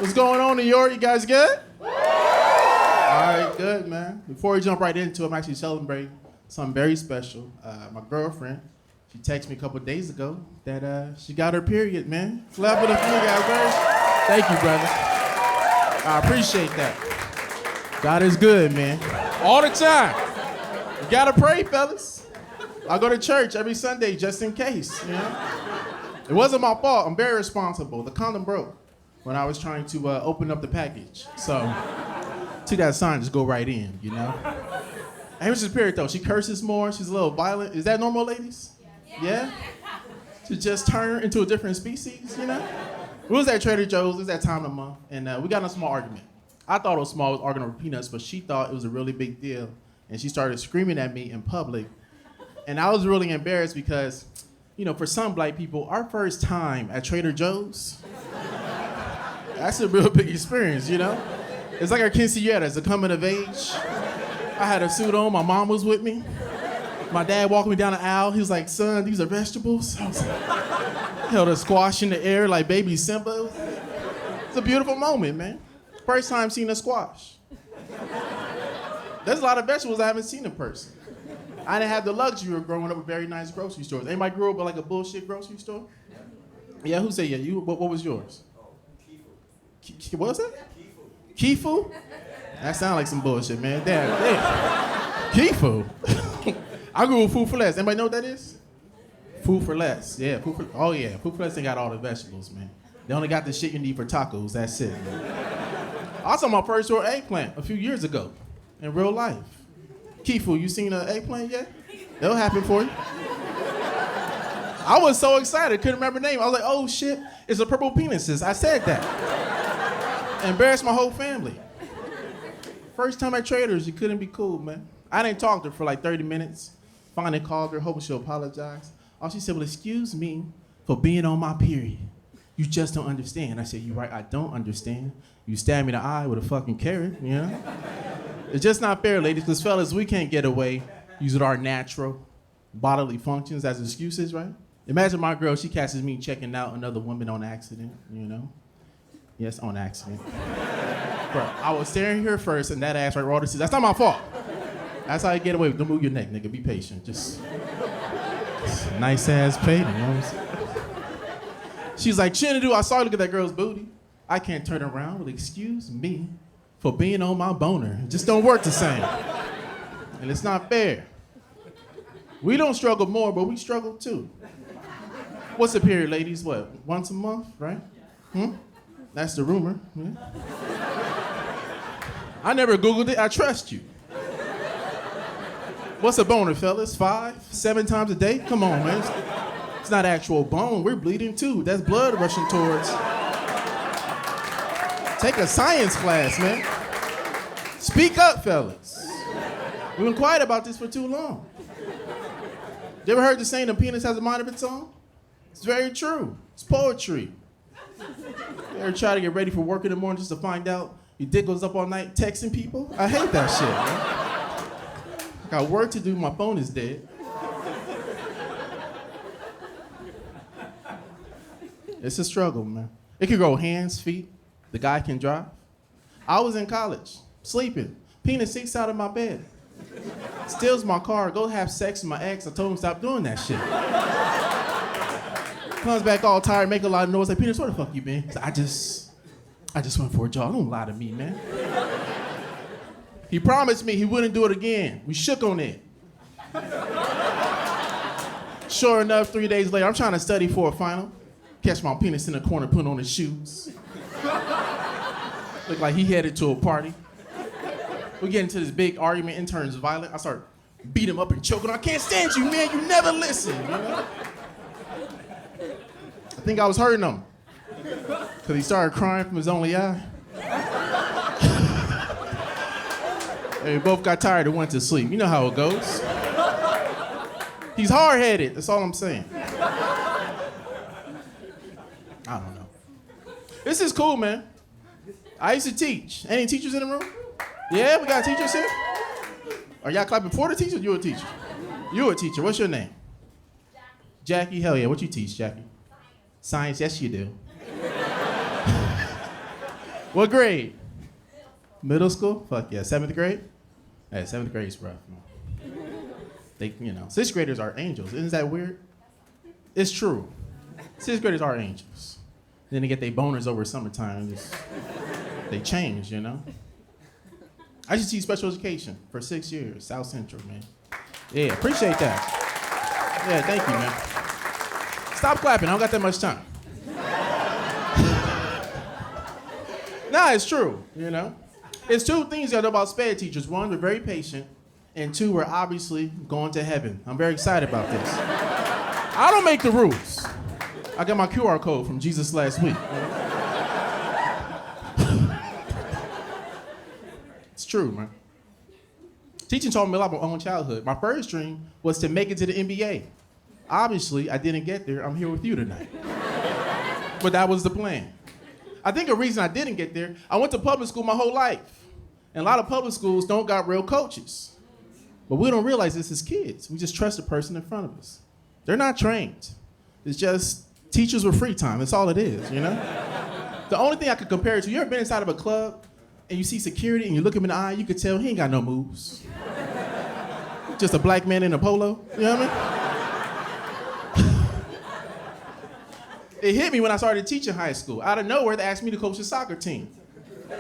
What's going on, New York? You guys good? All right, good, man. Before we jump right into it, I'm actually celebrating something very special. My girlfriend, she texted me a couple days ago that she got her period, man. Clap it up for you guys, man. Thank you, brother. I appreciate that. God is good, man. All the time. You gotta pray, fellas. I go to church every Sunday just in case, you know? It wasn't my fault. I'm very responsible. The condom broke when I was trying to open up the package. So, to that sign, just go right in, you know? And here's the period, though. She curses more. She's a little violent. Is that normal, ladies? Yeah? To just turn into a different species, you know? We was at Trader Joe's. It was that time of the month. And we got in a small argument. I thought it was small. I was arguing over peanuts, but she thought it was a really big deal. And she started screaming at me in public. And I was really embarrassed because, you know, for some black people, our first time at Trader Joe's, that's a real big experience, you know? It's like our Quinceañera, it's a coming of age. I had a suit on, my mom was with me. My dad walked me down the aisle, he was like, son, these are vegetables. I was like, held a squash in the air like baby Simba. It's a beautiful moment, man. First time seeing a squash. There's a lot of vegetables I haven't seen in person. I didn't have the luxury of growing up with very nice grocery stores. Anybody grew up with like a bullshit grocery store? Yeah, who said yeah? You? What was yours? What was that? Kifu? That sounds like some bullshit, man. Damn. Kifu? I grew with Food for Less. Anybody know what that is? Food for Less. Yeah, Food for Less ain't got all the vegetables, man. They only got the shit you need for tacos. That's it, man. I saw my first raw eggplant a few years ago in real life. Kifu, you seen an eggplant yet? That'll happen for you. I was so excited, couldn't remember the name. I was like, oh shit, it's a purple penises. I said that. Embarrassed my whole family. First time at Traders, you couldn't be cool, man. I didn't talk to her for like 30 minutes. Finally called her, hoping she'll apologize. All she said, well, excuse me for being on my period. You just don't understand. I said, you're right, I don't understand. You stabbed me in the eye with a fucking carrot, you know? It's just not fair, ladies, because fellas, we can't get away using our natural bodily functions as excuses, right? Imagine my girl, she catches me checking out another woman on accident, you know? Yes, on accident. Bro, I was staring here first, and that ass right raw says, that's not my fault. That's how you get away with. Don't move your neck, nigga. Be patient. Just nice ass painting, you know what I'm saying? She's like, Chinedu, I saw you look at that girl's booty. I can't turn around. Well, excuse me for being on my boner. It just don't work the same. And it's not fair. We don't struggle more, but we struggle too. What's the period, ladies? What, once a month, right? That's the rumor. Yeah. I never Googled it. I trust you. What's a boner, fellas? 5, 7 times a day? Come on, man. It's not actual bone. We're bleeding too. That's blood rushing towards. Take a science class, man. Speak up, fellas. We've been quiet about this for too long. You ever heard the saying, a penis has a mind of its own? It's very true. It's poetry. You ever try to get ready for work in the morning just to find out your dick goes up all night texting people? I hate that shit, man. I got work to do, my phone is dead. It's a struggle, man. It can grow hands, feet. The guy can drive. I was in college, sleeping. Penis seeks out of my bed. Steals my car, go have sex with my ex. I told him stop doing that shit. Comes back all tired, make a lot of noise. Like, Penis, where the fuck you been? I just went for a jog. Don't lie to me, man. He promised me he wouldn't do it again. We shook on it. Sure enough, 3 days later, I'm trying to study for a final. Catch my penis in the corner, putting on his shoes. Look like he headed to a party. We get into this big argument, intern's violent. I start beat him up and choking. I can't stand you, man. You never listen, you know? I think I was hurting him. Because he started crying from his only eye. And we both got tired and went to sleep. You know how it goes. He's hard-headed, that's all I'm saying. I don't know. This is cool, man. I used to teach. Any teachers in the room? Yeah, we got teachers here? Are y'all clapping for the teacher or you a teacher? You a teacher. What's your name? Jackie, hell yeah. What you teach, Jackie? Science, yes you do. What grade? Middle school? Fuck yeah. 7th grade? Hey, 7th grade's rough, man. They, 6th graders are angels. Isn't that weird? It's true. 6th graders are angels. Then they get their boners over summertime. They change, I used to teach special education for 6 years, South Central, man. Yeah, appreciate that. Yeah, thank you, man. Stop clapping, I don't got that much time. Nah, it's true, It's two things you know about SPED teachers. One, we're very patient, and two, we're obviously going to heaven. I'm very excited about this. I don't make the rules. I got my QR code from Jesus last week. It's true, man. Teaching taught me a lot about my own childhood. My first dream was to make it to the NBA. Obviously, I didn't get there. I'm here with you tonight. But that was the plan. I think a reason I didn't get there, I went to public school my whole life. And a lot of public schools don't got real coaches. But we don't realize this as kids. We just trust the person in front of us. They're not trained. It's just teachers with free time. That's all it is, The only thing I could compare it to, you ever been inside of a club and you see security and you look him in the eye, you could tell he ain't got no moves. Just a black man in a polo, you know what I mean? It hit me when I started teaching high school. Out of nowhere, they asked me to coach a soccer team.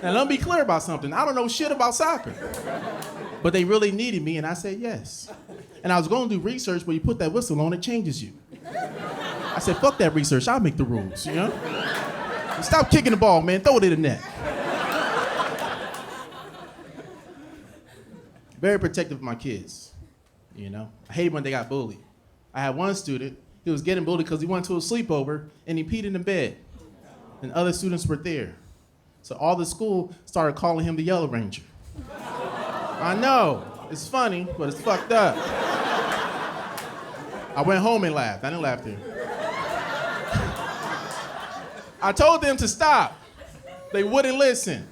And let me be clear about something. I don't know shit about soccer. But they really needed me, and I said yes. And I was going to do research, but you put that whistle on, it changes you. I said, fuck that research, I'll make the rules, Stop kicking the ball, man, throw it in the net. Very protective of my kids, I hated when they got bullied. I had one student, he was getting bullied because he went to a sleepover and he peed in the bed. And other students were there. So all the school started calling him the Yellow Ranger. I know, it's funny, but it's fucked up. I went home and laughed. I didn't laugh there. I told them to stop. They wouldn't listen.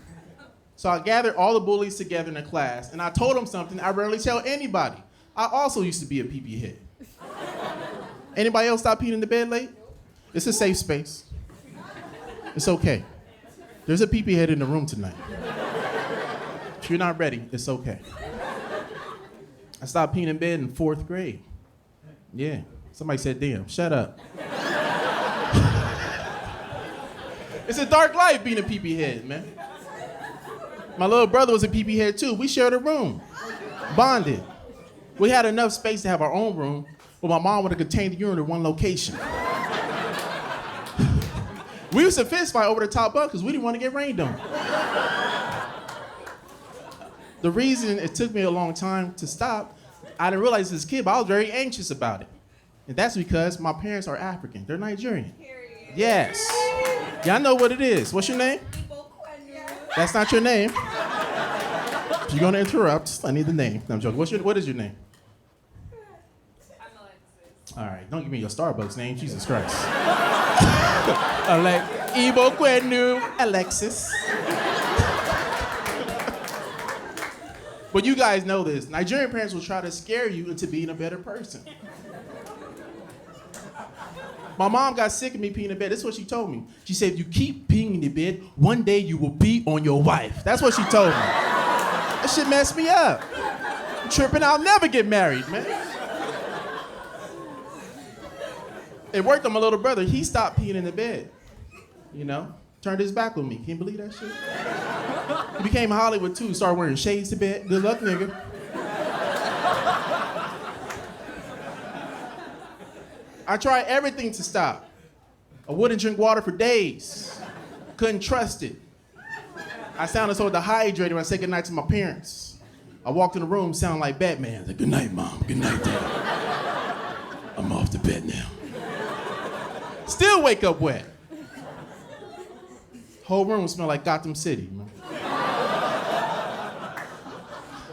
So I gathered all the bullies together in a class, and I told them something I rarely tell anybody. I also used to be a pee-pee head. Anybody else stop peeing in the bed late? It's a safe space. It's okay. There's a pee-pee head in the room tonight. If you're not ready, it's okay. I stopped peeing in bed in 4th grade. Yeah, somebody said, damn, shut up. It's a dark life being a pee-pee head, man. My little brother was a pee-pee head too. We shared a room, bonded. We had enough space to have our own room, but my mom would have contained the urine in one location. We used to fist fight over the top bunk because we didn't want to get rained on. The reason it took me a long time to stop, I didn't realize as a kid, but I was very anxious about it. And that's because my parents are African. They're Nigerian. Period. Yes. Y'all know what it is. What's your name? That's not your name. If you're gonna interrupt, I need the name. No, I'm joking. What is your name? I'm Alexis. All right, don't give me your Starbucks name, Jesus Christ. Ibo Kwenu, Alexis. But you guys know this. Nigerian parents will try to scare you into being a better person. My mom got sick of me peeing in bed. This is what she told me. She said, if you keep peeing in the bed, one day you will pee on your wife. That's what she told me. That shit messed me up. I'm tripping, I'll never get married, man. It worked on my little brother. He stopped peeing in the bed. Turned his back on me. Can you believe that shit? He became Hollywood too. Started wearing shades to bed. Good luck, nigga. I tried everything to stop. I wouldn't drink water for days. Couldn't trust it. I sounded so dehydrated when I said goodnight to my parents. I walked in the room sounding like Batman. Like, good night, Mom. Good night, Dad. I'm off to bed now. Still wake up wet. Whole room smelled like Gotham City, man.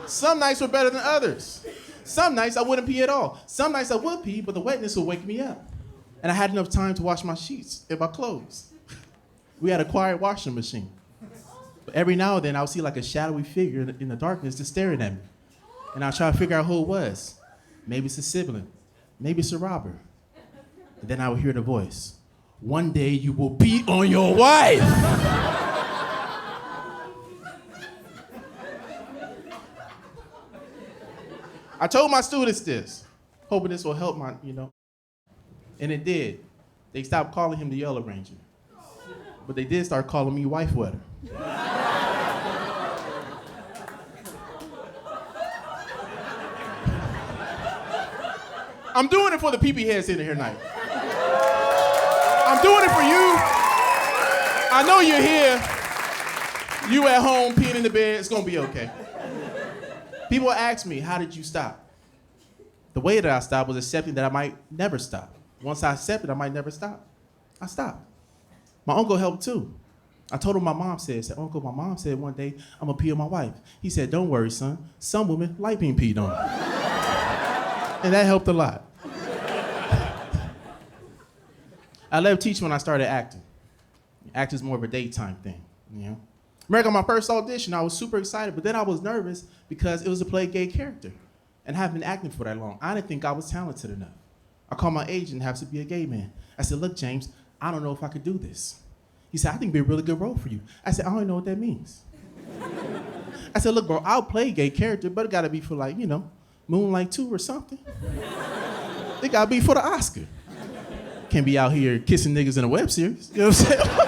Some nights were better than others. Some nights I wouldn't pee at all. Some nights I would pee, but the wetness would wake me up. And I had enough time to wash my sheets and my clothes. We had a quiet washing machine. But every now and then I would see like a shadowy figure in the darkness just staring at me. And I'd try to figure out who it was. Maybe it's a sibling. Maybe it's a robber. And then I would hear the voice. One day you will beat on your wife. I told my students this, hoping this will help my, and it did. They stopped calling him the Yellow Ranger, but they did start calling me Wife Wetter. I'm doing it for the pee-pee heads in here tonight. I'm doing it for you. I know you're here. You at home peeing in the bed. It's gonna be okay. People ask me, how did you stop? The way that I stopped was accepting that I might never stop. Once I accepted I might never stop, I stopped. My uncle helped too. I told him my mom said, Uncle, my mom said one day, I'm gonna pee on my wife. He said, don't worry, son. Some women like being peed on. And that helped a lot. I left teaching when I started acting. Acting's more of a daytime thing, Remember my first audition, I was super excited, but then I was nervous because it was to play a gay character. And I haven't been acting for that long. I didn't think I was talented enough. I called my agent and have to be a gay man. I said, look, James, I don't know if I could do this. He said, I think it'd be a really good role for you. I said, I don't even know what that means. I said, look, bro, I'll play a gay character, but it gotta be for Moonlight 2 or something. It gotta be for the Oscar. Can't be out here kissing niggas in a web series. You know what I'm saying?